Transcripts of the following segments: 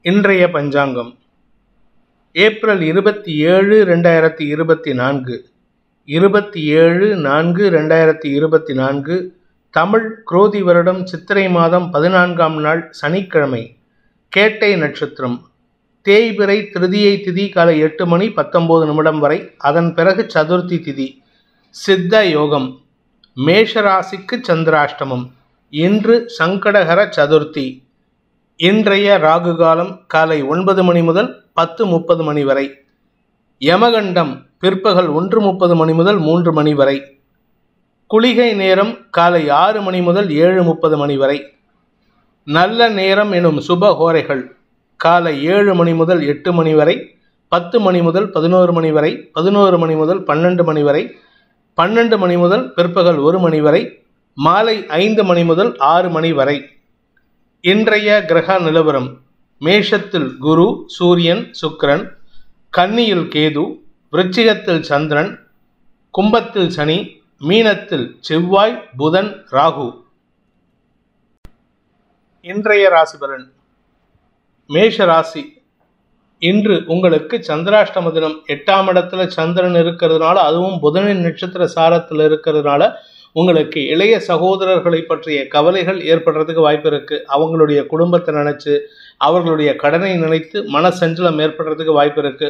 இன்றைய பஞ்சாங்கம் ஏப்ரல் 27, 2024 27/4/2024 தமிழ் குரோதி வருடம் சித்திரை மாதம் 14ஆம் நாள் சனிக்கிழமை. கேட்டை நட்சத்திரம். தேய்பிறை திருதியை திதி காலை 8 மணி 19 நிமிடம் வரை. அதன் பிறகு சதுர்த்தி திதி. சித்த யோகம். மேஷராசிக்கு சந்திராஷ்டமம். இன்று சங்கடகர சதுர்த்தி. இன்றைய ராகு காலம் காலை 9 மணி முதல் 10:30 மணி வரை. யமகண்டம் பிற்பகல் 1:30 மணி முதல் 3 மணி வரை. குளிகை நேரம் காலை 6 மணி முதல் 7:30 மணி வரை. நல்ல நேரம் எனும் சுப ஹோரைகள் காலை 7 மணி முதல் 8 மணி வரை, 10 மணி முதல் 11 மணி வரை, 11 மணி முதல் 12 மணி வரை, 12 மணி முதல் பிற்பகல் 1 மணி வரை, மாலை 5 மணி முதல் 6 மணி வரை. இன்றைய கிரக நிலவரம். மேஷத்தில் குரு, சூரியன், சுக்கிரன், கன்னியில் கேது, விருச்சிகத்தில் சந்திரன், கும்பத்தில் சனி, மீனத்தில் செவ்வாய், புதன், ராகு. இன்றைய ராசி பலன். மேஷ ராசி. இன்று உங்களுக்கு சந்திராஷ்டம தினம். 8ஆம் இடத்துல சந்திரன் இருக்கிறதுனால, அதுவும் புதனின் நட்சத்திர சாரத்தில் இருக்கிறதுனால உங்களுக்கு இளைய சகோதரர்களை பற்றிய கவலைகள் ஏற்படுறதுக்கு வாய்ப்பு இருக்கு. அவங்களுடைய குடும்பத்தை நினைச்சு, அவர்களுடைய கடனை நினைத்து மனசஞ்சலம் ஏற்படுறதுக்கு வாய்ப்பு இருக்கு.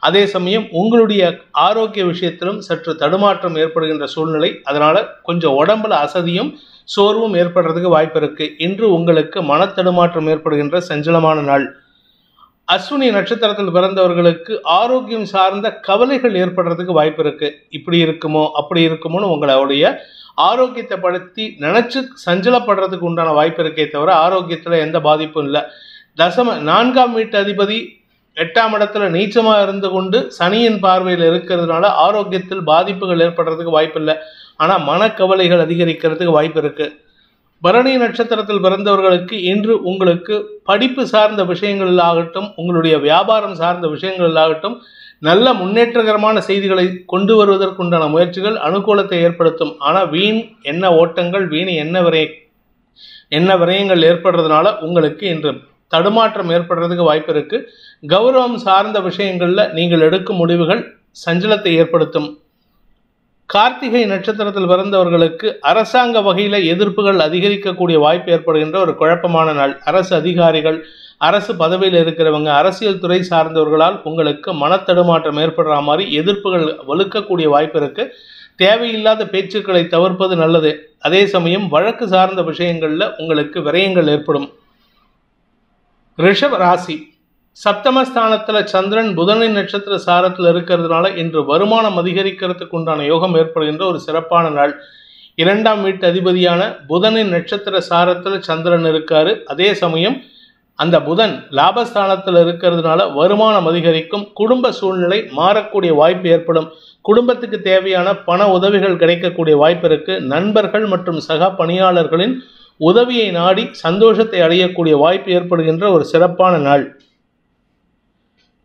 அதே சமயம் உங்களுடைய ஆரோக்கிய விஷயத்திலும் சற்று தடுமாற்றம் ஏற்படுகின்ற சூழ்நிலை. அதனால கொஞ்சம் உடம்புல அசதியும் சோர்வும் ஏற்படுறதுக்கு வாய்ப்பு இருக்கு. இன்று உங்களுக்கு மனத்தடுமாற்றம் ஏற்படுகின்ற சஞ்சலமான நாள். அஸ்வினி நட்சத்திரத்தில் பிறந்தவர்களுக்கு ஆரோக்கியம் சார்ந்த கவலைகள் ஏற்படுறதுக்கு வாய்ப்பு இருக்கு. இப்படி இருக்குமோ அப்படி இருக்குமோன்னு உங்களுடைய ஆரோக்கியத்தை படுத்தி நினைச்சு சஞ்சலப்படுறதுக்கு உண்டான வாய்ப்பு இருக்கே தவிர ஆரோக்கியத்துல எந்த பாதிப்பும் இல்லை. 4ஆம் வீட்டு அதிபதி 8ஆம் இடத்துல நீச்சமா இருந்து கொண்டு சனியின் பார்வையில் இருக்கிறதுனால ஆரோக்கியத்தில் பாதிப்புகள் ஏற்படுறதுக்கு வாய்ப்பு இல்லை. ஆனா மனக்கவலைகள் அதிகரிக்கிறதுக்கு வாய்ப்பு இருக்கு. பரணி நட்சத்திரத்தில் பிறந்தவர்களுக்கு இன்று உங்களுக்கு படிப்பு சார்ந்த விஷயங்களில் ஆகட்டும், உங்களுடைய வியாபாரம் சார்ந்த விஷயங்களில் ஆகட்டும், நல்ல முன்னேற்றகரமான செய்திகளை கொண்டு வருவதற்குண்டான முயற்சிகள் அனுகூலத்தை ஏற்படுத்தும். ஆனால் வீண் எண்ண ஓட்டங்கள், வீண் எண்ண விரயங்கள் ஏற்படுறதுனால உங்களுக்கு இன்று தடுமாற்றம் ஏற்படுறதுக்கு வாய்ப்பு இருக்கு. கௌரவம் சார்ந்த விஷயங்கள்ல நீங்கள் எடுக்கும் முடிவுகள் சஞ்சலத்தை ஏற்படுத்தும். கார்த்திகை நட்சத்திரத்தில் பிறந்தவர்களுக்கு அரசாங்க வகையில எதிர்ப்புகள் அதிகரிக்கக்கூடிய வாய்ப்பு ஏற்படுகின்ற ஒரு குழப்பமான நாள். அரசு அதிகாரிகள், அரசு பதவியில் இருக்கிறவங்க, அரசியல் துறை சார்ந்தவர்களால் உங்களுக்கு மனத்தடுமாற்றம் ஏற்படுற மாதிரி எதிர்ப்புகள் வலுக்கக்கூடிய வாய்ப்பு இருக்கு. தேவையில்லாத பேச்சுக்களை தவிர்ப்பது நல்லது. அதே சமயம் வழக்கு சார்ந்த விஷயங்கள்ல உங்களுக்கு விரயங்கள் ஏற்படும். ரிஷப ராசி. சப்தமஸ்தானத்துல சந்திரன் புதனின் நட்சத்திர சாரத்தில் இருக்கிறதுனால இன்று வருமானம் அதிகரிக்கிறதுக்கு உண்டான யோகம் ஏற்படுகின்ற ஒரு சிறப்பான நாள். 2ஆம் வீட்டு அதிபதியான புதனின் நட்சத்திர சாரத்தில் சந்திரன் இருக்காரு. அதே சமயம் அந்த புதன் லாபஸ்தானத்தில் இருக்கிறதுனால வருமானம் அதிகரிக்கும். குடும்ப சூழ்நிலை மாறக்கூடிய வாய்ப்பு ஏற்படும். குடும்பத்துக்கு தேவையான பண உதவிகள் கிடைக்கக்கூடிய வாய்ப்பு இருக்கு. நண்பர்கள் மற்றும் சக பணியாளர்களின் உதவியை நாடி சந்தோஷத்தை அடையக்கூடிய வாய்ப்பு ஏற்படுகின்ற ஒரு சிறப்பான நாள்.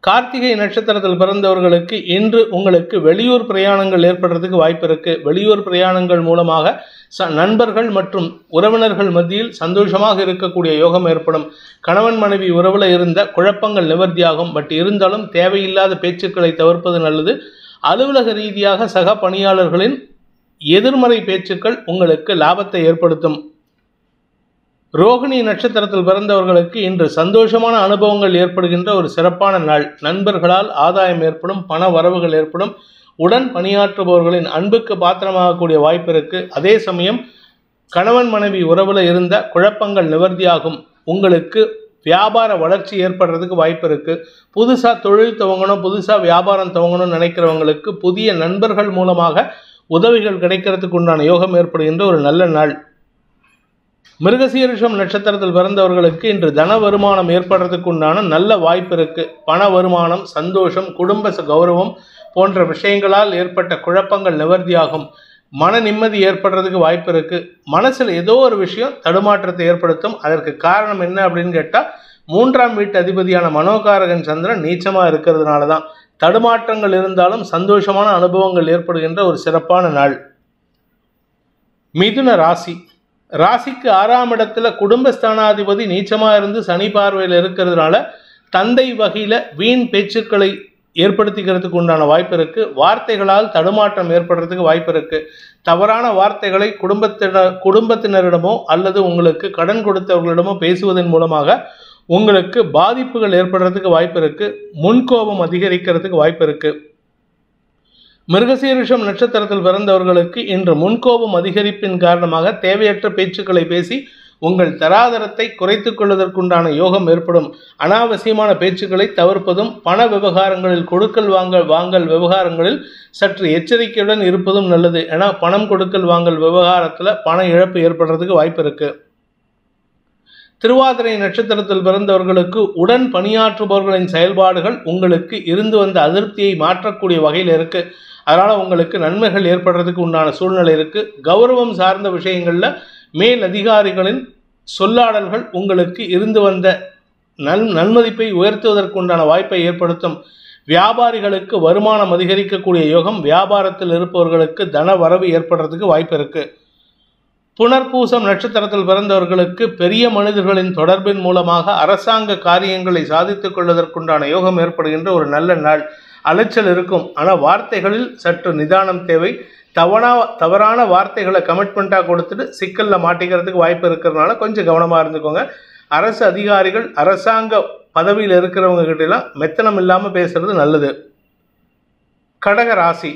கார்த்திகை நட்சத்திரத்தில் பிறந்தவர்களுக்கு இன்று உங்களுக்கு வெளியூர் பிரயாணங்கள் ஏற்படுறதுக்கு வாய்ப்பு இருக்கு. வெளியூர் பிரயாணங்கள் மூலமாக நண்பர்கள் மற்றும் உறவினர்கள் மத்தியில் சந்தோஷமாக இருக்கக்கூடிய யோகம் ஏற்படும். கணவன் மனைவி உறவுல இருந்த குழப்பங்கள் நிவர்த்தியாகும். பட் இருந்தாலும் தேவையில்லாத பேச்சுக்களை தவிர்ப்பது நல்லது. அலுவலக ரீதியாக சக பணியாளர்களின் எதிர்மறை பேச்சுக்கள் உங்களுக்கு லாபத்தை ஏற்படுத்தும். ரோகிணி நட்சத்திரத்தில் பிறந்தவர்களுக்கு இன்று சந்தோஷமான அனுபவங்கள் ஏற்படுகின்ற ஒரு சிறப்பான நாள். நண்பர்களால் ஆதாயம் ஏற்படும், பண வரவுகள் ஏற்படும். உடன் பணியாற்றுபவர்களின் அன்புக்கு பாத்திரமாகக்கூடிய வாய்ப்பு இருக்கு. அதே சமயம் கணவன் மனைவி உறவுல இருந்த குழப்பங்கள் நிவர்த்தியாகும். உங்களுக்கு வியாபார வளர்ச்சி ஏற்படுறதுக்கு வாய்ப்பு இருக்கு. புதுசா தொழில் துவங்கணும், புதுசா வியாபாரம் துவங்கணும்னு நினைக்கிறவங்களுக்கு புதிய நண்பர்கள் மூலமாக உதவிகள் கிடைக்கிறதுக்கு உண்டான யோகம் ஏற்படுகின்ற ஒரு நல்ல நாள். மிருகசீரிஷம் நட்சத்திரத்தில் பிறந்தவர்களுக்கு இன்று தன வருமானம் ஏற்படுறதுக்கு உண்டான நல்ல வாய்ப்பு இருக்கு. பண வருமானம், சந்தோஷம், குடும்ப கௌரவம் போன்ற விஷயங்களால் ஏற்பட்ட குழப்பங்கள் நிவர்த்தியாகும். மன நிம்மதி ஏற்படுறதுக்கு வாய்ப்பு இருக்கு. மனசுல ஏதோ ஒரு விஷயம் தடுமாற்றத்தை ஏற்படுத்தும். அதற்கு காரணம் என்ன அப்படின்னு கேட்டா, 3ஆம் வீட்டு அதிபதியான மனோகாரகன் சந்திரன் நீச்சமா இருக்கிறதுனால தான். தடுமாற்றங்கள் இருந்தாலும் சந்தோஷமான அனுபவங்கள் ஏற்படுகின்ற ஒரு சிறப்பான நாள். மிதுன ராசி. ராசிக்கு 6ஆம் இடத்துல குடும்பஸ்தானாதிபதி நீச்சமா இருந்து சனி பார்வையில் இருக்கிறதுனால தந்தை வகையில் வீண் பேச்சுக்களை ஏற்படுத்திக்கிறதுக்கு உண்டான வாய்ப்பு இருக்கு. வார்த்தைகளால் தடுமாற்றம் ஏற்படுறதுக்கு வாய்ப்பு இருக்கு. தவறான வார்த்தைகளை குடும்பத்தினரிடமோ அல்லது உங்களுக்கு கடன் கொடுத்தவர்களிடமோ பேசுவதன் மூலமாக உங்களுக்கு பாதிப்புகள் ஏற்படுறதுக்கு வாய்ப்பு இருக்கு. முன்கோபம் அதிகரிக்கிறதுக்கு வாய்ப்பு இருக்கு. மிருகசீரிஷம் நட்சத்திரத்தில் பிறந்தவர்களுக்கு இன்று முன்கோபம் அதிகரிப்பின் காரணமாக தேவையற்ற பேச்சுக்களை பேசி உங்கள் தராதரத்தை குறைத்துக் கொள்வதற்குண்டான யோகம் ஏற்படும். அனாவசியமான பேச்சுக்களை தவிர்ப்பதும் பண விவகாரங்களில் கொடுக்கல் வாங்கல் விவகாரங்களில் சற்று எச்சரிக்கையுடன் இருப்பதும் நல்லது. ஏன்னா பணம் கொடுக்கல் வாங்கல் விவகாரத்தில் பண இழப்பு ஏற்படுறதுக்கு வாய்ப்பு இருக்கு. திருவாதிரை நட்சத்திரத்தில் பிறந்தவர்களுக்கு உடன் பணியாற்றுபவர்களின் செயல்பாடுகள் உங்களுக்கு இருந்து வந்த அதிருப்தியை மாற்றக்கூடிய வகையில் இருக்கு. அதனால உங்களுக்கு நன்மைகள் ஏற்படுறதுக்கு உண்டான சூழ்நிலை இருக்கு. கௌரவம் சார்ந்த விஷயங்கள்ல மேல் அதிகாரிகளின் சொல்லாடல்கள் உங்களுக்கு இருந்து வந்த நன்மதிப்பை உயர்த்துவதற்குண்டான வாய்ப்பை ஏற்படுத்தும். வியாபாரிகளுக்கு வருமானம் அதிகரிக்கக்கூடிய யோகம். வியாபாரத்தில் இருப்பவர்களுக்கு தன வரவு ஏற்படுறதுக்கு வாய்ப்பு இருக்கு. புனர்பூசம் நட்சத்திரத்தில் பிறந்தவர்களுக்கு பெரிய மனிதர்களின் தொடர்பின் மூலமாக அரசாங்க காரியங்களை சாதித்துக் கொள்வதற்குண்டான யோகம் ஏற்படுகின்ற ஒரு நல்ல நாள். அலைச்சல் இருக்கும். ஆனால் வார்த்தைகளில் சற்று நிதானம் தேவை. தவறான வார்த்தைகளை கமிட்மெண்ட்டாக கொடுத்துட்டு சிக்கலில் மாட்டிக்கிறதுக்கு வாய்ப்பு இருக்கிறதுனால கொஞ்சம் கவனமாக இருந்துக்கோங்க. அரசு அதிகாரிகள் அரசாங்க பதவியில் இருக்கிறவங்க கிட்டலாம் மெத்தனம் இல்லாமல் பேசுறது நல்லது. கடக ராசி.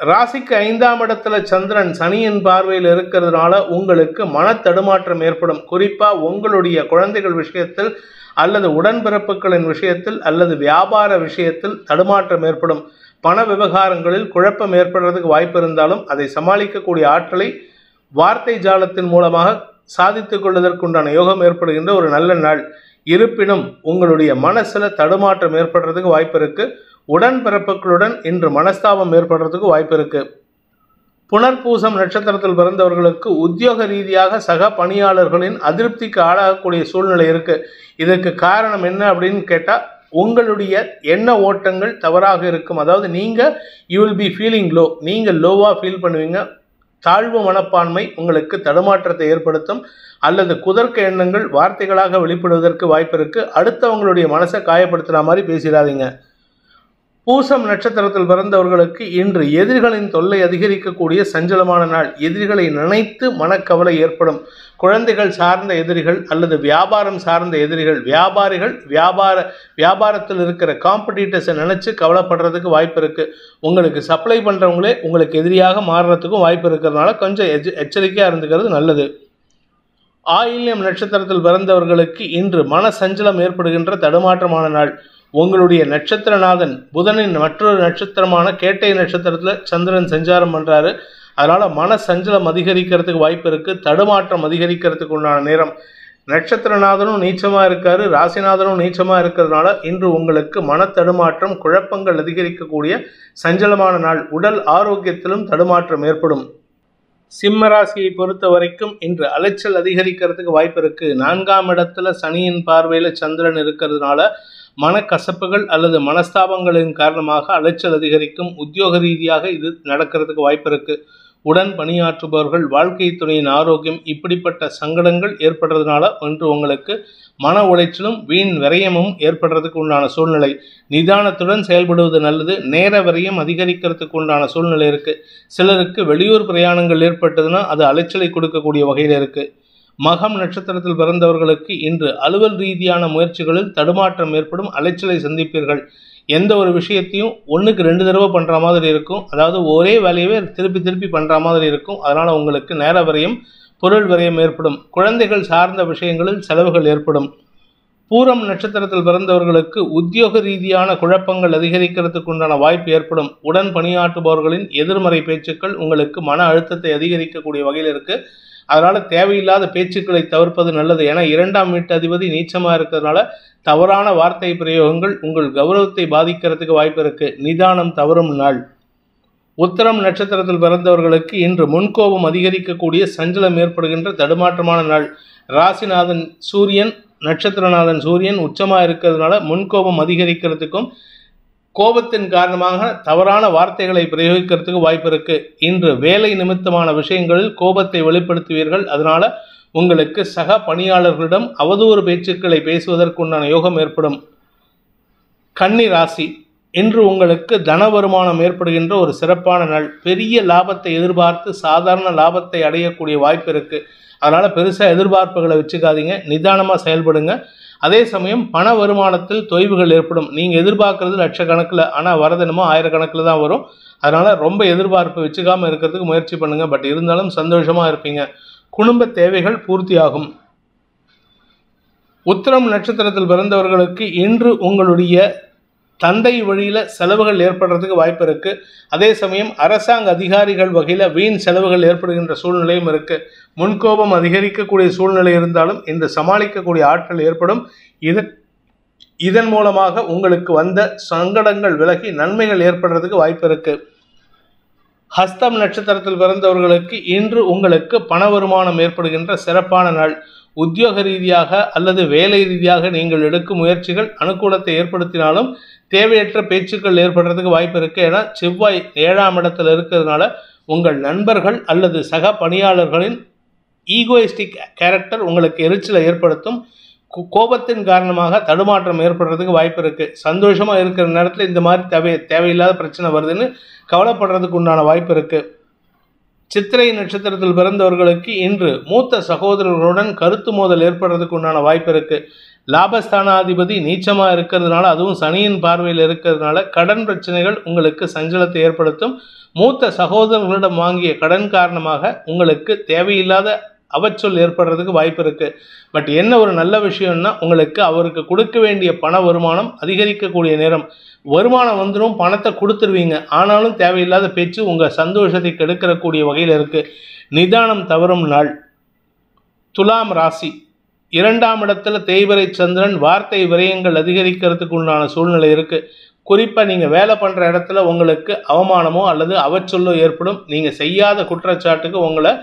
ராசிக்கு 5ஆம் இடத்துல சந்திரன் சனியின் பார்வையில் இருக்கிறதுனால உங்களுக்கு மன தடுமாற்றம் ஏற்படும். குறிப்பாக உங்களுடைய குழந்தைகள் விஷயத்தில் அல்லது உடன்பிறப்புகளின் விஷயத்தில் அல்லது வியாபார விஷயத்தில் தடுமாற்றம் ஏற்படும். பண விவகாரங்களில் குழப்பம் ஏற்படுறதுக்கு வாய்ப்பு இருந்தாலும் அதை சமாளிக்கக்கூடிய ஆற்றலை வார்த்தை ஜாலத்தின் மூலமாக சாதித்துக் கொள்வதற்குண்டான யோகம் ஏற்படுகின்ற ஒரு நல்ல நாள். இருப்பினும் உங்களுடைய மனசில் தடுமாற்றம் ஏற்படுறதுக்கு வாய்ப்பு இருக்கு. உடன்பிறப்புகளுடன் இன்று மனஸ்தாபம் ஏற்படுறதுக்கு வாய்ப்பு இருக்கு. புனர்பூசம் நட்சத்திரத்தில் பிறந்தவர்களுக்கு உத்தியோக ரீதியாக சக பணியாளர்களின் அதிருப்திக்கு ஆளாகக்கூடிய சூழ்நிலை இருக்கு. இதற்கு காரணம் என்ன அப்படின்னு கேட்டால் உங்களுடைய எண்ண ஓட்டங்கள் தவறாக இருக்கும். அதாவது you will be feeling low. நீங்கள் லோவாக ஃபீல் பண்ணுவீங்க. தாழ்வு மனப்பான்மை உங்களுக்கு தடுமாற்றத்தை ஏற்படுத்தும். அல்லது குதர்க்க எண்ணங்கள் வார்த்தைகளாக வெளிப்படுவதற்கு வாய்ப்பு இருக்கு. அடுத்தவங்களுடைய மனசை காயப்படுத்துகிற மாதிரி பேசிடாதீங்க. பூசம் நட்சத்திரத்தில் பிறந்தவர்களுக்கு இன்று எதிரிகளின் தொல்லை அதிகரிக்கக்கூடிய சஞ்சலமான நாள். எதிரிகளை நினைத்து மனக்கவலை ஏற்படும். குழந்தைகள் சார்ந்த எதிரிகள் அல்லது வியாபாரம் சார்ந்த எதிரிகள், வியாபாரத்தில் இருக்கிற காம்படிட்டர்ஸை நினைச்சு கவலைப்படுறதுக்கு வாய்ப்பு இருக்கு. உங்களுக்கு சப்ளை பண்றவங்களே உங்களுக்கு எதிரியாக மாறுறதுக்கும் வாய்ப்பு இருக்கிறதுனால கொஞ்சம் எச்சரிக்கையா இருந்துக்கிறது நல்லது. ஆயில்யம் நட்சத்திரத்தில் பிறந்தவர்களுக்கு இன்று மன சஞ்சலம் ஏற்படுகின்ற தடுமாற்றமான நாள். உங்களுடைய நட்சத்திரநாதன் புதனின் மற்றொரு நட்சத்திரமான கேட்டை நட்சத்திரத்தில் சந்திரன் சஞ்சாரம் பண்ணுறாரு. அதனால் மன சஞ்சலம் அதிகரிக்கிறதுக்கு வாய்ப்பு இருக்குது. தடுமாற்றம் அதிகரிக்கிறதுக்கு உண்டான நேரம். நட்சத்திரநாதனும் நீச்சமாக இருக்காரு, ராசிநாதனும் நீச்சமாக இருக்கிறதுனால இன்று உங்களுக்கு மன தடுமாற்றம் குழப்பங்கள் அதிகரிக்கக்கூடிய சஞ்சலமான நாள். உடல் ஆரோக்கியத்திலும் தடுமாற்றம் ஏற்படும். சிம்ம ராசியை பொறுத்த வரைக்கும் இன்று அலைச்சல் அதிகரிக்கிறதுக்கு வாய்ப்பு இருக்குது. 4ஆம் இடத்துல சனியின் பார்வையில் சந்திரன் இருக்கிறதுனால மனக்கசப்புகள் அல்லது மனஸ்தாபங்களின் காரணமாக அலைச்சல் அதிகரிக்கும். உத்தியோக ரீதியாக இது நடக்கிறதுக்கு வாய்ப்பு இருக்கு. உடன் பணியாற்றுபவர்கள், வாழ்க்கை துணையின் ஆரோக்கியம், இப்படிப்பட்ட சங்கடங்கள் ஏற்படுறதுனால ஒன்று உங்களுக்கு மன உளைச்சலும் வீண் விரயமும் ஏற்படுறதுக்கு உண்டான சூழ்நிலை. நிதானத்துடன் செயல்படுவது நல்லது. நேர விரயம் அதிகரிக்கிறதுக்கு உண்டான சூழ்நிலை இருக்கு. சிலருக்கு வெளியூர் பிரயாணங்கள் ஏற்பட்டதுன்னா அது அலைச்சலை கொடுக்கக்கூடிய வகையில் இருக்கு. மகம் நட்சத்திரத்தில் பிறந்தவர்களுக்கு இன்று அலுவல் ரீதியான முயற்சிகளில் தடுமாற்றம் ஏற்படும். அலைச்சலை சந்திப்பீர்கள். எந்த ஒரு விஷயத்தையும் 1க்கு 2 தடவை பண்ணுற மாதிரி இருக்கும். அதாவது ஒரே வேலையவே திருப்பி பண்ணுற மாதிரி இருக்கும். அதனால் உங்களுக்கு நேர விரயம், பொருள் விரயம் ஏற்படும். குழந்தைகள் சார்ந்த விஷயங்களில் செலவுகள் ஏற்படும். பூரம் நட்சத்திரத்தில் பிறந்தவர்களுக்கு உத்தியோக ரீதியான குழப்பங்கள் அதிகரிக்கிறதுக்கு உண்டான வாய்ப்பு ஏற்படும். உடன் பணியாற்றுபவர்களின் எதிர்மறை பேச்சுக்கள் உங்களுக்கு மன அழுத்தத்தை அதிகரிக்கக்கூடிய வகையில் இருக்கு. அதனால தேவையில்லாத பேச்சுக்களை தவிர்ப்பது நல்லது. ஏன்னா 2ஆம் வீட்டு அதிபதி நீச்சமாக இருக்கிறதுனால தவறான வார்த்தை பிரயோகங்கள் உங்கள் கௌரவத்தை பாதிக்கிறதுக்கு வாய்ப்பு இருக்கு. நிதானம் தவறும் நாள். உத்திரம் நட்சத்திரத்தில் பிறந்தவர்களுக்கு இன்று முன்கோபம் அதிகரிக்கக்கூடிய சஞ்சலம் ஏற்படுகின்ற தடுமாற்றமான நாள். ராசிநாதன் சூரியன், நட்சத்திரநாதன் சூரியன் உச்சமாக இருக்கிறதுனால முன்கோபம் அதிகரிக்கிறதுக்கும் கோபத்தின் காரணமாக தவறான வார்த்தைகளை பிரயோகிக்கிறதுக்கு வாய்ப்பு இருக்கு. இன்று வேலை நிமித்தமான விஷயங்களில் கோபத்தை வெளிப்படுத்துவீர்கள். அதனால உங்களுக்கு சக பணியாளர்களிடம் அவதூறு பேச்சுக்களை பேசுவதற்குண்டான யோகம் ஏற்படும். கன்னி ராசி, இன்று உங்களுக்கு தன வருமானம் ஏற்படுகின்ற ஒரு சிறப்பான நாள். பெரிய லாபத்தை எதிர்பார்த்து சாதாரண லாபத்தை அடையக்கூடிய வாய்ப்பு இருக்குது. அதனால் பெருசாக எதிர்பார்ப்புகளை வச்சுக்காதீங்க, நிதானமாக செயல்படுங்க. அதே சமயம் பண வருமானத்தில் தொய்வுகள் ஏற்படும். நீங்கள் எதிர்பார்க்கறது லட்சக்கணக்கில், ஆனால் வரதனமோ ஆயிரக்கணக்கில் தான் வரும். அதனால் ரொம்ப எதிர்பார்ப்பு வச்சுக்காமல் இருக்கிறதுக்கு முயற்சி பண்ணுங்கள். பட் இருந்தாலும் சந்தோஷமாக இருப்பீங்க. குடும்ப தேவைகள் பூர்த்தியாகும். உத்திரம் நட்சத்திரத்தில் பிறந்தவர்களுக்கு இன்று உங்களுடைய தந்தை வழியில் செலவுகள் ஏற்படுறதுக்கு வாய்ப்பு இருக்குது. அதே சமயம் அரசாங்க அதிகாரிகள் வகையில் வீண் செலவுகள் ஏற்படுகின்ற சூழ்நிலையும் இருக்குது. முன்கோபம் அதிகரிக்கக்கூடிய சூழ்நிலை இருந்தாலும் இன்று சமாளிக்கக்கூடிய ஆற்றல் ஏற்படும். இதன் மூலமாக உங்களுக்கு வந்த சங்கடங்கள் விலகி நன்மைகள் ஏற்படுறதுக்கு வாய்ப்பு இருக்குது. ஹஸ்தம் நட்சத்திரத்தில் பிறந்தவர்களுக்கு இன்று உங்களுக்கு பண வருமானம் ஏற்படுகின்ற சிறப்பான நாள். உத்தியோக ரீதியாக அல்லது வேலை ரீதியாக நீங்கள் எடுக்கும் முயற்சிகள் அனுகூலத்தை ஏற்படுத்தினாலும் தேவையற்ற பேச்சுக்கள் ஏற்படுறதுக்கு வாய்ப்பு இருக்குது. ஏன்னா செவ்வாய் 7ஆம் இடத்துல இருக்கிறதுனால உங்கள் நண்பர்கள் அல்லது சக பணியாளர்களின் ஈகோயிஸ்டிக் கேரக்டர் உங்களுக்கு எரிச்சலை ஏற்படுத்தும். கோபத்தின் காரணமாக தடுமாற்றம் ஏற்படுறதுக்கு வாய்ப்பு இருக்குது. சந்தோஷமாக இருக்கிற நேரத்தில் இந்த மாதிரி தேவையில்லாத பிரச்சனை வருதுன்னு கவலைப்படுறதுக்கு உண்டான வாய்ப்பு இருக்குது. சித்திரை நட்சத்திரத்தில் பிறந்தவர்களுக்கு இன்று மூத்த சகோதரர்களுடன் கருத்து மோதல் ஏற்படுறதுக்கு உண்டான வாய்ப்பு இருக்குது. லாபஸ்தானாதிபதி நீச்சமாக இருக்கிறதுனால, அதுவும் சனியின் பார்வையில் இருக்கிறதுனால கடன் பிரச்சனைகள் உங்களுக்கு சஞ்சலத்தை ஏற்படுத்தும். மூத்த சகோதரர்களிடம் வாங்கிய கடன் காரணமாக உங்களுக்கு தேவையில்லாத அவச்சொல் ஏற்படுறதுக்கு வாய்ப்பு இருக்குது. பட் என்ன ஒரு நல்ல விஷயம்னா, உங்களுக்கு அவருக்கு கொடுக்க வேண்டிய பண வருமானம் அதிகரிக்கக்கூடிய நேரம். வருமானம் வந்துடும், பணத்தை கொடுத்துருவீங்க. ஆனாலும் தேவையில்லாத பேச்சு உங்கள் சந்தோஷத்தை கெடுக்கக்கூடிய வகையில் இருக்குது. நிதானம் தவறும் நாள். துலாம் ராசி, 2ஆம் இடத்துல தேய்பிறை சந்திரன். வார்த்தை விரயங்கள் அதிகரிக்கிறதுக்கு உண்டான சூழ்நிலை இருக்குது. குறிப்பாக நீங்கள் வேலை பண்ணுற இடத்துல உங்களுக்கு அவமானமோ அல்லது அவச்சொல்லோ ஏற்படும். நீங்கள் செய்யாத குற்றச்சாட்டுக்கு உங்களை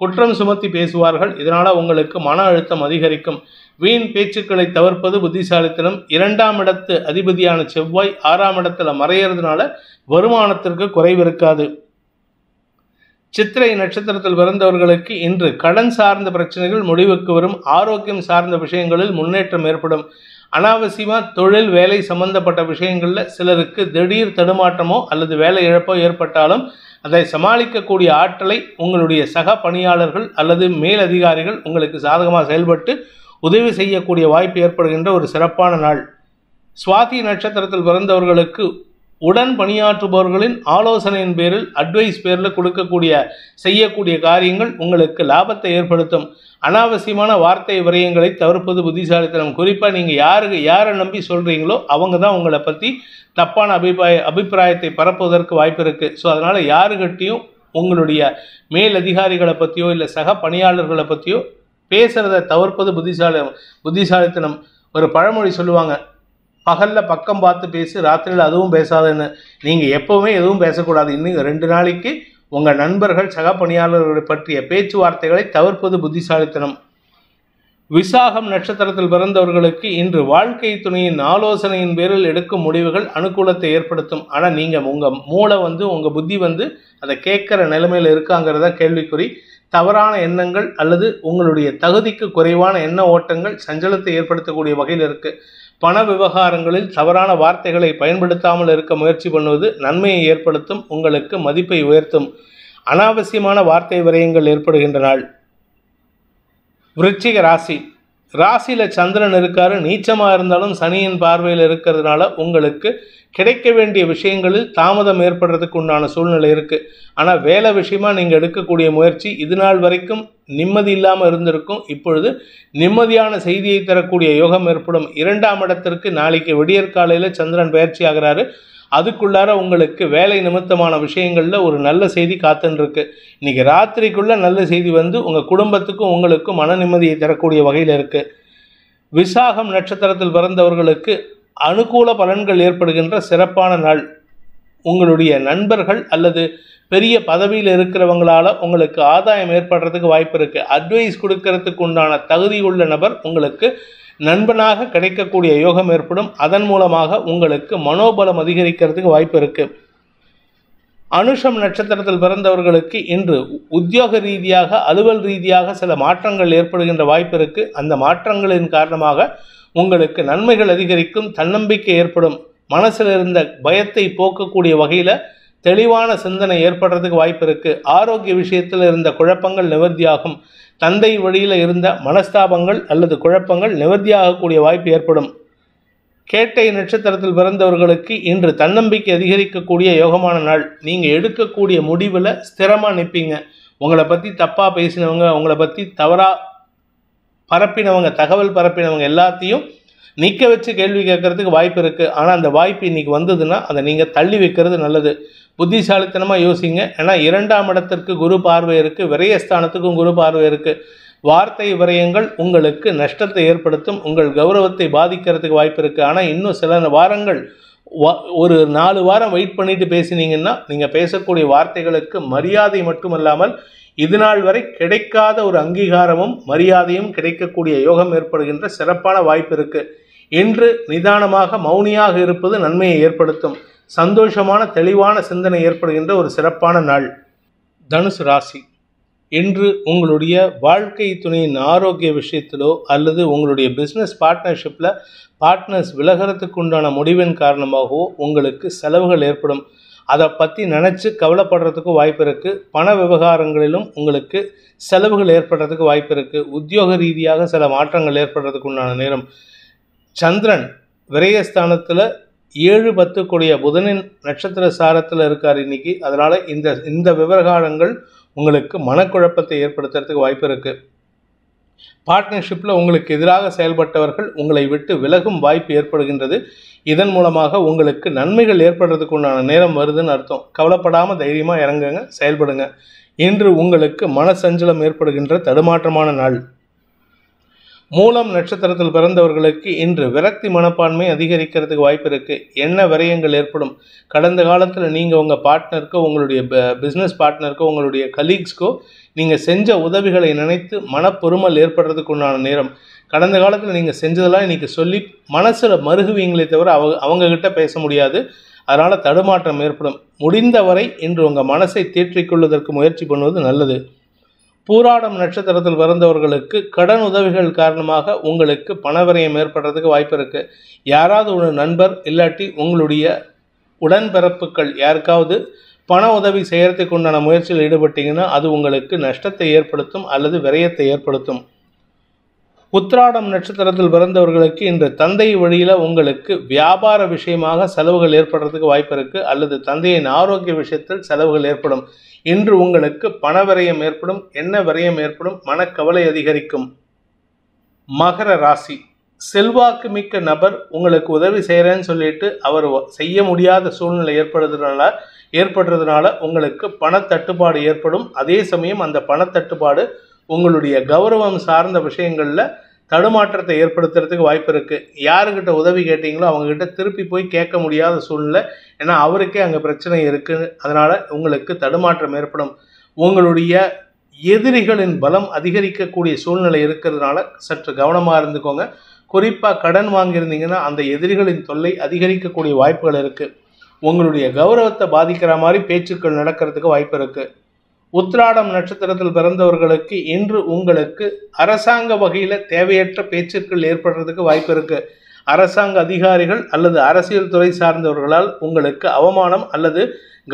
குற்றம் சுமத்தி பேசுவார்கள். இதனால் உங்களுக்கு மன அழுத்தம் அதிகரிக்கும். வீண் பேச்சுக்களை தவிர்ப்பது புத்திசாலித்தனம். 2ஆம் இடத்து அதிபதியான செவ்வாய் 6ஆம் இடத்துல மறையிறதுனால வருமானத்திற்கு குறைவு இருக்காது. சித்திரை நட்சத்திரத்தில் பிறந்தவர்களுக்கு இன்று கடன் சார்ந்த பிரச்சனைகள் முடிவுக்கு வரும். ஆரோக்கியம் சார்ந்த விஷயங்களில் முன்னேற்றம் ஏற்படும். அனாவசியமாக தொழில் வேலை சம்பந்தப்பட்ட விஷயங்களில் சிலருக்கு திடீர் தடுமாற்றமோ அல்லது வேலை இழப்போ ஏற்பட்டாலும் அதை சமாளிக்கக்கூடிய ஆற்றலை உங்களுடைய சக பணியாளர்கள் அல்லது மேலதிகாரிகள் உங்களுக்கு சாதகமாக செயல்பட்டு உதவி செய்யக்கூடிய வாய்ப்பு ஏற்படுகின்ற ஒரு சிறப்பான நாள். சுவாதி நட்சத்திரத்தில் பிறந்தவர்களுக்கு உடன் பணியாற்றுபவர்களின் ஆலோசனையின் பேரில், அட்வைஸ் பேரில் செய்யக்கூடிய காரியங்கள் உங்களுக்கு லாபத்தை ஏற்படுத்தும். அனாவசியமான வார்த்தை விரயங்களை தவிர்ப்பது புத்திசாலித்தனம். குறிப்பாக நீங்கள் யாரை நம்பி சொல்கிறீங்களோ அவங்க தான் உங்களை பற்றி தப்பான அபிப்பிராயத்தை பரப்புவதற்கு வாய்ப்பு இருக்குது. ஸோ அதனால் யாருக்கிட்டையும் உங்களுடைய மேலதிகாரிகளை பற்றியோ இல்லை சக பணியாளர்களை பற்றியோ பேசுகிறத தவிர்ப்பது புத்திசாலித்தனம். ஒரு பழமொழி சொல்லுவாங்க, பகலில் பக்கம் பார்த்து பேசி ராத்திரியில் அதுவும் பேசாதுன்னு. நீங்கள் எப்போவுமே எதுவும் பேசக்கூடாது. இன்னும் 2 நாளைக்கு உங்கள் நண்பர்கள் சக பணியாளர்களை பற்றிய பேச்சுவார்த்தைகளை தவிர்ப்பது புத்திசாலித்தனம். விசாகம் நட்சத்திரத்தில் பிறந்தவர்களுக்கு இன்று வாழ்க்கை துணையின் ஆலோசனையின் பேரில் எடுக்கும் முடிவுகள் அனுகூலத்தை ஏற்படுத்தும். ஆனால் நீங்கள் உங்கள் மூளை உங்கள் புத்தி அதை கேட்குற நிலைமையில் இருக்காங்கிறத கேள்விக்குறி. தவறான எண்ணங்கள் அல்லது உங்களுடைய தகுதிக்கு குறைவான எண்ண ஓட்டங்கள் சஞ்சலத்தை ஏற்படுத்தக்கூடிய வகையில் இருக்குது. பண விவகாரங்களில் தவறான வார்த்தைகளை பயன்படுத்தாமல் இருக்க முயற்சி பண்ணுவது நன்மையை ஏற்படுத்தும். உங்களுக்கு மதிப்பை உயர்த்தும். அனாவசியமான வார்த்தை விரயங்கள் ஏற்படுகின்ற நாள். விருச்சிக ராசி, ராசியில் சந்திரன் இருக்காரு. நீச்சமாக இருந்தாலும் சனியின் பார்வையில் இருக்கிறதுனால உங்களுக்கு கிடைக்க வேண்டிய விஷயங்களில் தாமதம் ஏற்படுறதுக்கு உண்டான சூழ்நிலை இருக்குது. ஆனால் வேலை விஷயமாக நீங்கள் எடுக்கக்கூடிய முயற்சி இது நாள் வரைக்கும் நிம்மதி இல்லாமல் இருந்திருக்கும். இப்பொழுது நிம்மதியான செய்தியை தரக்கூடிய யோகம் ஏற்படும். 2ஆம் இடத்திற்கு நாளைக்கு விடியற்காலையில் சந்திரன் பயிற்சி ஆகிறாரு. அதுக்குள்ளார உங்களுக்கு வேலை நிமித்தமான விஷயங்களில் ஒரு நல்ல செய்தி காத்துருக்கு. இன்றைக்கி ராத்திரிக்குள்ளே நல்ல செய்தி உங்கள் குடும்பத்துக்கும் உங்களுக்கும் மன நிம்மதியை தரக்கூடிய வகையில் இருக்குது. விசாகம் நட்சத்திரத்தில் பிறந்தவர்களுக்கு அனுகூல பலன்கள் ஏற்படுகின்ற சிறப்பான நாள். உங்களுடைய நண்பர்கள் அல்லது பெரிய பதவியில் இருக்கிறவங்களால் உங்களுக்கு ஆதாயம் ஏற்படுறதுக்கு வாய்ப்பு இருக்குது. அட்வைஸ் கொடுக்கறதுக்கு உண்டான தகுதி உள்ள நபர் உங்களுக்கு நண்பனாக கிடைக்கக்கூடிய யோகம் ஏற்படும். அதன் மூலமாக உங்களுக்கு மனோபலம் அதிகரிக்கிறதுக்கு வாய்ப்பு இருக்குது. அனுஷம் நட்சத்திரத்தில் பிறந்தவர்களுக்கு இன்று உத்தியோக ரீதியாக அலுவல் ரீதியாக சில மாற்றங்கள் ஏற்படுகின்ற வாய்ப்பு இருக்குது. அந்த மாற்றங்களின் காரணமாக உங்களுக்கு நன்மைகள் அதிகரிக்கும், தன்னம்பிக்கை ஏற்படும். மனசில் இருந்த பயத்தை போக்கக்கூடிய வகையில் தெளிவான சிந்தனை ஏற்படுறதுக்கு வாய்ப்பு இருக்குது. ஆரோக்கிய விஷயத்தில் இருந்த குழப்பங்கள் நிவர்த்தியாகும். தந்தை வழியில் இருந்த மனஸ்தாபங்கள் அல்லது குழப்பங்கள் நிவர்த்தியாகக்கூடிய வாய்ப்பு ஏற்படும். கேட்டை நட்சத்திரத்தில் பிறந்தவர்களுக்கு இன்று தன்னம்பிக்கை அதிகரிக்கக்கூடிய யோகமான நாள். நீங்கள் எடுக்கக்கூடிய முடிவில் ஸ்திரமாக நிற்பீங்க. உங்களை பற்றி தப்பாக பேசினவங்க, உங்களை பற்றி தவறாக பரப்பினவங்க, தகவல் பரப்பினவங்க எல்லாத்தையும் நிற்க வச்சு கேள்வி கேட்கறதுக்கு வாய்ப்பு இருக்குது. ஆனால் அந்த வாய்ப்பு இன்றைக்கி வந்ததுன்னா அதை நீங்கள் தள்ளி வைக்கிறது நல்லது. புத்திசாலித்தனமாக யோசிங்க. ஏன்னா 2ஆம் இடத்திற்கு குரு பார்வை இருக்குது, விரயஸ்தானத்துக்கும் குரு பார்வை இருக்குது. வார்த்தை விரயங்கள் உங்களுக்கு நஷ்டத்தை ஏற்படுத்தும், உங்கள் கௌரவத்தை பாதிக்கிறதுக்கு வாய்ப்பு இருக்குது. ஆனால் இன்னும் சில வாரங்கள், ஒரு 4 வாரம் வெயிட் பண்ணிட்டு பேசினீங்கன்னா நீங்கள் பேசக்கூடிய வார்த்தைகளுக்கு மரியாதை மட்டுமல்லாமல் இதுநாள் வரை கிடைக்காத ஒரு அங்கீகாரமும் மரியாதையும் கிடைக்கக்கூடிய யோகம் ஏற்படுகின்ற சிறப்பான வாய்ப்பு இருக்குது. இன்று நிதானமாக மௌனியாக இருப்பது நன்மையை ஏற்படுத்தும். சந்தோஷமான தெளிவான சிந்தனை ஏற்படுகின்ற ஒரு சிறப்பான நாள். தனுசு ராசி, இன்று உங்களுடைய வாழ்க்கை துணையின் ஆரோக்கிய விஷயத்திலோ அல்லது உங்களுடைய பிஸ்னஸ் பார்ட்னர்ஷிப்பில் பார்ட்னர்ஸ் விலகிறதுக்கு உண்டான முடிவின் காரணமாகவோ உங்களுக்கு செலவுகள் ஏற்படும். அதை பற்றி நினச்சி கவலைப்படுறதுக்கு வாய்ப்பு இருக்குது. பண விவகாரங்களிலும் உங்களுக்கு செலவுகள் ஏற்படுறதுக்கு வாய்ப்பு இருக்குது. உத்தியோக ரீதியாக சில மாற்றங்கள் ஏற்படுறதுக்கு உண்டான நேரம். சந்திரன் விரயஸ்தானத்தில் 7-10 கூடிய புதனின் நட்சத்திர சாரத்தில் இருக்கார் இன்னைக்கு. அதனால் இந்த விவகாரங்கள் உங்களுக்கு மனக்குழப்பத்தை ஏற்படுத்துறதுக்கு வாய்ப்பு இருக்குது. பார்ட்னர்ஷிப்பில் உங்களுக்கு எதிராக செயல்பட்டவர்கள் உங்களை விட்டு விலகும் வாய்ப்பு ஏற்படுகின்றது. இதன் மூலமாக உங்களுக்கு நன்மைகள் ஏற்படுறதுக்கு உண்டான நேரம் வருதுன்னு அர்த்தம். கவலைப்படாமல் தைரியமாக இறங்குங்க, செயல்படுங்க. இன்று உங்களுக்கு மனசஞ்சலம் ஏற்படுகின்ற தடுமாற்றமான நாள். மூலம் நட்சத்திரத்தில் பிறந்தவர்களுக்கு இன்று விரக்தி மனப்பான்மை அதிகரிக்கிறதுக்கு வாய்ப்பு இருக்குது. என்ன விரயங்கள் ஏற்படும். கடந்த காலத்தில் நீங்கள் உங்கள் பார்ட்னருக்கோ, உங்களுடைய பிஸ்னஸ் பார்ட்னருக்கோ, உங்களுடைய கலீக்ஸ்க்கோ நீங்கள் செஞ்ச உதவிகளை நினைத்து மனப்பொருமல் ஏற்படுறதுக்கு உண்டான நேரம். கடந்த காலத்தில் நீங்கள் செஞ்சதெல்லாம் இன்றைக்கி சொல்லி மனசில் மருகுவீங்களே தவிர அவங்கக்கிட்ட பேச முடியாது. அதனால் தடுமாற்றம் ஏற்படும். முடிந்தவரை இன்று உங்கள் மனசை தேற்றிக்கொள்வதற்கு முயற்சி பண்ணுவது நல்லது. பூராடம் நட்சத்திரத்தில் பிறந்தவர்களுக்கு கடன் உதவிகள் காரணமாக உங்களுக்கு பணவிரயம் ஏற்படுறதுக்கு வாய்ப்பு இருக்குது. யாராவது ஒரு நண்பர் இல்லாட்டி உங்களுடைய உடன்பிறப்புகள் யாருக்காவது பண உதவி செய்கிறதுக்கு உண்டான முயற்சியில் ஈடுபட்டீங்கன்னா அது உங்களுக்கு நஷ்டத்தை ஏற்படுத்தும் அல்லது விரயத்தை ஏற்படுத்தும். உத்திராடம் நட்சத்திரத்தில் பிறந்தவர்களுக்கு இன்று தந்தை வழியில் உங்களுக்கு வியாபார விஷயமாக செலவுகள் ஏற்படுறதுக்கு வாய்ப்பு இருக்குது அல்லது தந்தையின் ஆரோக்கிய விஷயத்தில் செலவுகள் ஏற்படும். இன்று உங்களுக்கு பண விரயம் ஏற்படும். என்ன விரயம் ஏற்படும்? மனக்கவலை அதிகரிக்கும். மகர ராசி, செல்வாக்கு மிக்க நபர் உங்களுக்கு உதவி செய்கிறேன்னு சொல்லிட்டு அவர் செய்ய முடியாத சூழ்நிலை ஏற்படுறதுனால உங்களுக்கு பணத்தட்டுப்பாடு ஏற்படும். அதே சமயம் அந்த பணத்தட்டுப்பாடு உங்களுடைய கௌரவம் சார்ந்த விஷயங்களில் தடுமாற்றத்தை ஏற்படுத்துறதுக்கு வாய்ப்பு இருக்குது. யாருக்கிட்ட உதவி கேட்டீங்களோ அவங்கக்கிட்ட திருப்பி போய் கேட்க முடியாத சூழ்நிலை. ஏன்னா அவருக்கே அங்கே பிரச்சனை இருக்குது. அதனால் உங்களுக்கு தடுமாற்றம் ஏற்படும். உங்களுடைய எதிரிகளின் பலம் அதிகரிக்கக்கூடிய சூழ்நிலை இருக்கிறதுனால சற்று கவனமாக இருந்துக்கோங்க. குறிப்பாக கடன் வாங்கியிருந்தீங்கன்னா அந்த எதிரிகளின் தொல்லை அதிகரிக்கக்கூடிய வாய்ப்புகள் இருக்குது. உங்களுடைய கௌரவத்தை பாதிக்கிற மாதிரி பேச்சுக்கள் நடக்கிறதுக்கு வாய்ப்பு இருக்குது. உத்திராடம் நட்சத்திரத்தில் பிறந்தவர்களுக்கு இன்று உங்களுக்கு அரசாங்க வகையில் தேவையற்ற பேச்சுக்கள் ஏற்படுறதுக்கு வாய்ப்பு இருக்குது. அரசாங்க அதிகாரிகள் அல்லது அரசியல் துறை சார்ந்தவர்களால் உங்களுக்கு அவமானம் அல்லது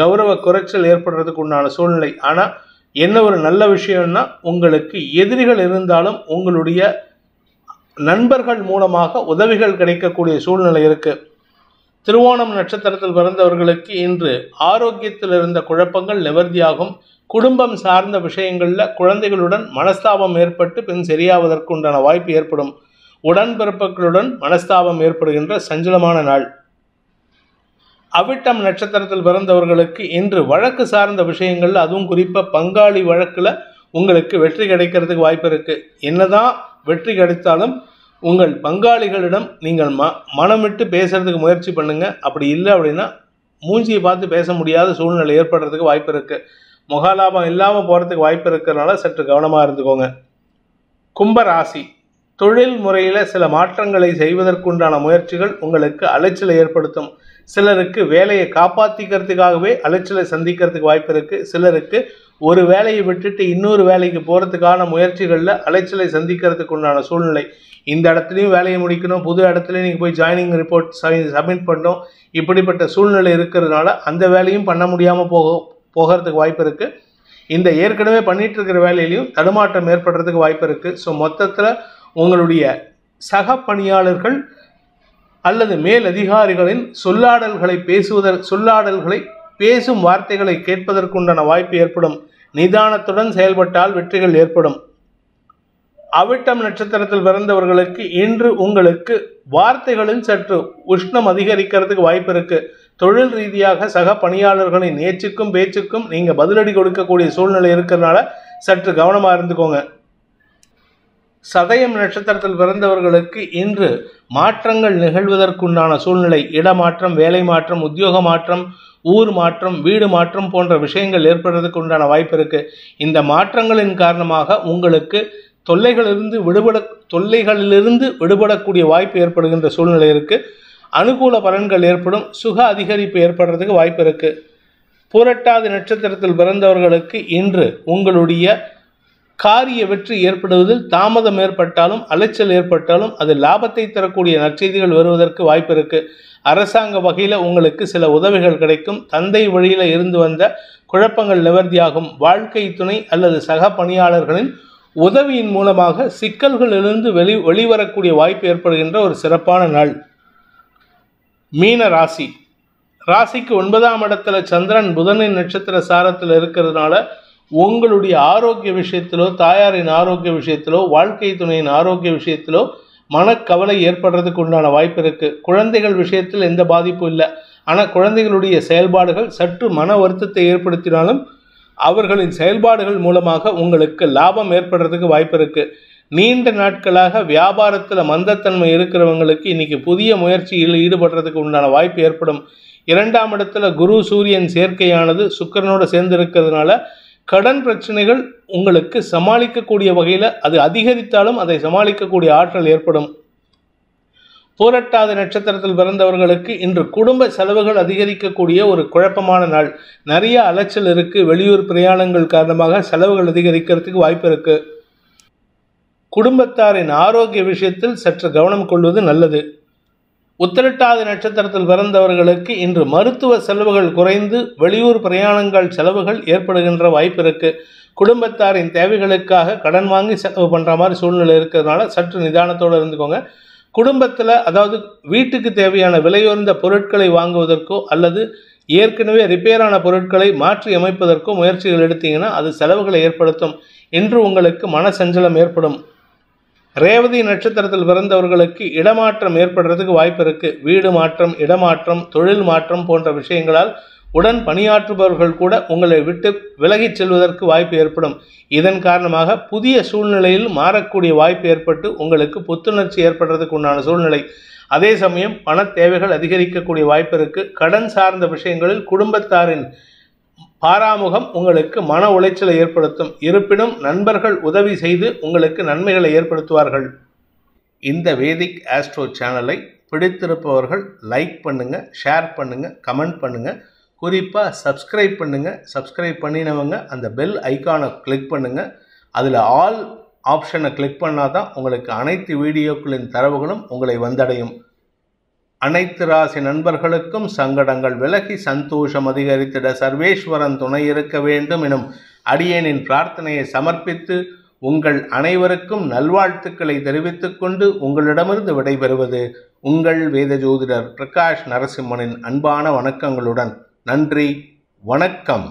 கௌரவ குறைச்சல் ஏற்படுறதுக்கு உண்டான சூழ்நிலை. ஆனால் என்ன ஒரு நல்ல விஷயம்னா உங்களுக்கு எதிரிகள் இருந்தாலும் உங்களுடைய நண்பர்கள் மூலமாக உதவிகள் கிடைக்கக்கூடிய சூழ்நிலை இருக்குது. திருவோணம் நட்சத்திரத்தில் பிறந்தவர்களுக்கு இன்று ஆரோக்கியத்தில் இருந்த குழப்பங்கள் நிவர்த்தியாகும். குடும்பம் சார்ந்த விஷயங்களில் குழந்தைகளுடன் மனஸ்தாபம் ஏற்பட்டு பின் சரியாவதற்கு உண்டான வாய்ப்பு ஏற்படும். உடன்பிறப்புகளுடன் மனஸ்தாபம் ஏற்படுகின்ற சஞ்சலமான நாள். அவிட்டம் நட்சத்திரத்தில் பிறந்தவர்களுக்கு இன்று வழக்கு சார்ந்த விஷயங்களில் அதுவும் குறிப்பாக பங்காளி வழக்கில் உங்களுக்கு வெற்றி கிடைக்கிறதுக்கு வாய்ப்பு இருக்குது. என்னதான் வெற்றி கிடைத்தாலும் உங்கள் பங்காளிகளிடம் நீங்கள் மனமிட்டு பேசுறதுக்கு முயற்சி பண்ணுங்கள். அப்படி இல்லை அப்படின்னா மூஞ்சியை பார்த்து பேச முடியாத சூழ்நிலை ஏற்படுறதுக்கு வாய்ப்பு இருக்குது. முகாலாபம் இல்லாமல் போகிறதுக்கு வாய்ப்பு இருக்கிறதுனால சற்று கவனமாக இருந்துக்கோங்க. கும்பராசி, தொழில் முறையில் சில மாற்றங்களை செய்வதற்குண்டான முயற்சிகள் உங்களுக்கு அலைச்சலை ஏற்படுத்தும். சிலருக்கு வேலையை காப்பாற்றிக்கிறதுக்காகவே அலைச்சலை சந்திக்கிறதுக்கு வாய்ப்பு இருக்குது. சிலருக்கு ஒரு வேலையை விட்டுட்டு இன்னொரு வேலைக்கு போகிறதுக்கான முயற்சிகளில் அலைச்சலை சந்திக்கிறதுக்கு உண்டான சூழ்நிலை. இந்த இடத்துலையும் வேலையை முடிக்கணும், புது இடத்துலையும் நீங்கள் போய் ஜாயினிங் ரிப்போர்ட் சப்மிட் பண்ணணும். இப்படிப்பட்ட சூழ்நிலை இருக்கிறதுனால அந்த வேலையும் பண்ண முடியாமல் போகிறதுக்கு வாய்ப்பு இருக்குது. இந்த ஏற்கனவே பண்ணிகிட்டு இருக்கிற வேலையிலையும் தடுமாற்றம் ஏற்படுறதுக்கு வாய்ப்பு இருக்குது. ஸோ மொத்தத்தில் உங்களுடைய சக பணியாளர்கள் அல்லது மேல் அதிகாரிகளின் சொல்லாடல்களை பேசும் வார்த்தைகளை கேட்பதற்குண்டான வாய்ப்பு ஏற்படும். நிதானத்துடன் செயல்பட்டால் வெற்றிகள் ஏற்படும். அவிட்டம் நட்சத்திரத்தில் பிறந்தவர்களுக்கு இன்று உங்களுக்கு வார்த்தைகளில் சற்று உஷ்ணம் அதிகரிக்கிறதுக்கு வாய்ப்பு இருக்கு. தொழில் ரீதியாக சக பணியாளர்களின் ஏச்சுக்கும் பேச்சுக்கும் நீங்க பதிலடி கொடுக்கக்கூடிய சூழ்நிலை இருக்கிறதுனால சற்று கவனமா இருந்துக்கோங்க. சதயம் நட்சத்திரத்தில் பிறந்தவர்களுக்கு இன்று மாற்றங்கள் நிகழ்வதற்குண்டான சூழ்நிலை. இடமாற்றம், வேலை மாற்றம், உத்தியோக மாற்றம், ஊர் மாற்றம், வீடு மாற்றம் போன்ற விஷயங்கள் ஏற்படுறதுக்கு உண்டான வாய்ப்பு இருக்கு. இந்த மாற்றங்களின் காரணமாக உங்களுக்கு தொல்லைகளிலிருந்து விடுபடக்கூடிய வாய்ப்பு ஏற்படுகின்ற சூழ்நிலை இருக்கு. அனுகூல பலன்கள் ஏற்படும். சுக அதிகரிப்பு ஏற்படுறதுக்கு வாய்ப்பு இருக்கு. புரட்டாதி நட்சத்திரத்தில் பிறந்தவர்களுக்கு இன்று உங்களுடைய காரிய வெற்றி ஏற்படுவதில் தாமதம் ஏற்பட்டாலும் அலைச்சல் ஏற்பட்டாலும் அது லாபத்தை தரக்கூடிய நற்செய்திகள் வருவதற்கு வாய்ப்பு இருக்கு. அரசாங்க வகையில் உங்களுக்கு சில உதவிகள் கிடைக்கும். தந்தை வழியில் இருந்து வந்த குழப்பங்கள் நிவர்த்தியாகும். வாழ்க்கை துணை அல்லது சக பணியாளர்களின் உதவியின் மூலமாக சிக்கல்களிலிருந்து வெளிவரக்கூடிய வாய்ப்பு ஏற்படுகின்ற ஒரு சிறப்பான நாள். மீன ராசிக்கு 9ஆம் இடத்துல சந்திரன் புதனின் நட்சத்திர சாரத்தில் இருக்கிறதுனால உங்களுடைய ஆரோக்கிய விஷயத்திலோ, தாயாரின் ஆரோக்கிய விஷயத்திலோ, வாழ்க்கை துணையின் ஆரோக்கிய விஷயத்திலோ மனக்கவலை ஏற்படுறதுக்கு உண்டான வாய்ப்பு இருக்கு. குழந்தைகள் விஷயத்தில் எந்த பாதிப்பும் இல்லை. ஆனால் குழந்தைகளுடைய செயல்பாடுகள் சற்று மன வருத்தத்தை ஏற்படுத்தினாலும் அவர்களின் செயல்பாடுகள் மூலமாக உங்களுக்கு லாபம் ஏற்படுறதுக்கு வாய்ப்பு இருக்கு. நீண்ட நாட்களாக வியாபாரத்தில் மந்தத்தன்மை இருக்கிறவங்களுக்கு இன்னைக்கு புதிய முயற்சியில் ஈடுபடுறதுக்கு உண்டான வாய்ப்பு ஏற்படும். 2ஆம் இடத்துல குரு சூரியன் சேர்க்கையானது சுக்கிரனோடு சேர்ந்து இருக்கிறதுனால கடன் பிரச்சனைகள் உங்களுக்கு சமாளிக்கக்கூடிய வகையில் அது அதிகரித்தாலும் அதை சமாளிக்கக்கூடிய ஆற்றல் ஏற்படும். பூரட்டாதி நட்சத்திரத்தில் பிறந்தவர்களுக்கு இன்று குடும்ப செலவுகள் அதிகரிக்கக்கூடிய ஒரு குழப்பமான நாள். நிறைய அலைச்சல் இருக்கு. வெளியூர் பிரயாணங்கள் காரணமாக செலவுகள் அதிகரிக்கிறதுக்கு வாய்ப்பு இருக்கு. குடும்பத்தாரின் ஆரோக்கிய விஷயத்தில் சற்று கவனம் கொள்வது நல்லது. உத்திரட்டாதி நட்சத்திரத்தில் பிறந்தவர்களுக்கு இன்று மருத்துவ செலவுகள் குறைந்து வெளியூர் பிரயாணங்கள் செலவுகள் ஏற்படுகின்ற வாய்ப்பு இருக்கு. குடும்பத்தாரின் தேவைகளுக்காக கடன் வாங்கி செலவு பண்ணுற மாதிரி சூழ்நிலை இருக்கிறதுனால சற்று நிதானத்தோடு இருந்துக்கோங்க. குடும்பத்தில், அதாவது வீட்டுக்கு தேவையான விலையுயர்ந்த பொருட்களை வாங்குவதற்கோ அல்லது ஏற்கனவே ரிப்பேரான பொருட்களை மாற்றி அமைப்பதற்கோ முயற்சிகள் எடுத்தீங்கன்னா அது செலவுகளை ஏற்படுத்தும். இன்று உங்களுக்கு மனசஞ்சலம் ஏற்படும். ரேவதி நட்சத்திரத்தில் பிறந்தவர்களுக்கு இடமாற்றம் ஏற்படுறதுக்கு வாய்ப்பு இருக்கு. வீடு மாற்றம், இடமாற்றம், தொழில் மாற்றம் போன்ற விஷயங்களால் உடன் பணியாற்றுபவர்கள் கூட உங்களை விட்டு விலகிச் செல்வதற்கு வாய்ப்பு ஏற்படும். இதன் காரணமாக புதிய சூழ்நிலையில் மாறக்கூடிய வாய்ப்பு ஏற்பட்டு உங்களுக்கு புத்துணர்ச்சி ஏற்படுறதுக்கு உண்டான சூழ்நிலை. அதே சமயம் பண தேவைகள் அதிகரிக்கக்கூடிய வாய்ப்பு இருக்கு. கடன் சார்ந்த விஷயங்களில் குடும்பத்தாரின் பாராமுகம் உங்களுக்கு மன உளைச்சலை ஏற்படுத்தும். இருப்பினும் நண்பர்கள் உதவி செய்து உங்களுக்கு நன்மைகளை ஏற்படுத்துவார்கள். இந்த வேதிக் ஆஸ்ட்ரோ சேனலை பிடித்திருப்பவர்கள் லைக் பண்ணுங்க, ஷேர் பண்ணுங்க, கமெண்ட் பண்ணுங்க. குறிப்பாக சப்ஸ்கிரைப் பண்ணுங்க. சப்ஸ்கிரைப் பண்ணினவங்க அந்த பெல் ஐக்கானை கிளிக் பண்ணுங்க. அதில் ஆல் ஆப்ஷனை கிளிக் பண்ணால் தான் உங்களுக்கு அனைத்து வீடியோக்களின் தரவுகளும் உங்களை வந்தடையும். அனைத்து ராசி நண்பர்களுக்கும் சங்கடங்கள் விலகி சந்தோஷம் அதிகரித்திட சர்வேஸ்வரன் துணை இருக்க வேண்டும் எனும் அடியேனின் பிரார்த்தனையை சமர்ப்பித்து உங்கள் அனைவருக்கும் நல்வாழ்த்துக்களை தெரிவித்துக் கொண்டு உங்களிடமிருந்து விடைபெறுவது உங்கள் வேத ஜோதிடர் பிரகாஷ் நரசிம்மனின் அன்பான வணக்கங்களுடன். நன்றி, வணக்கம்.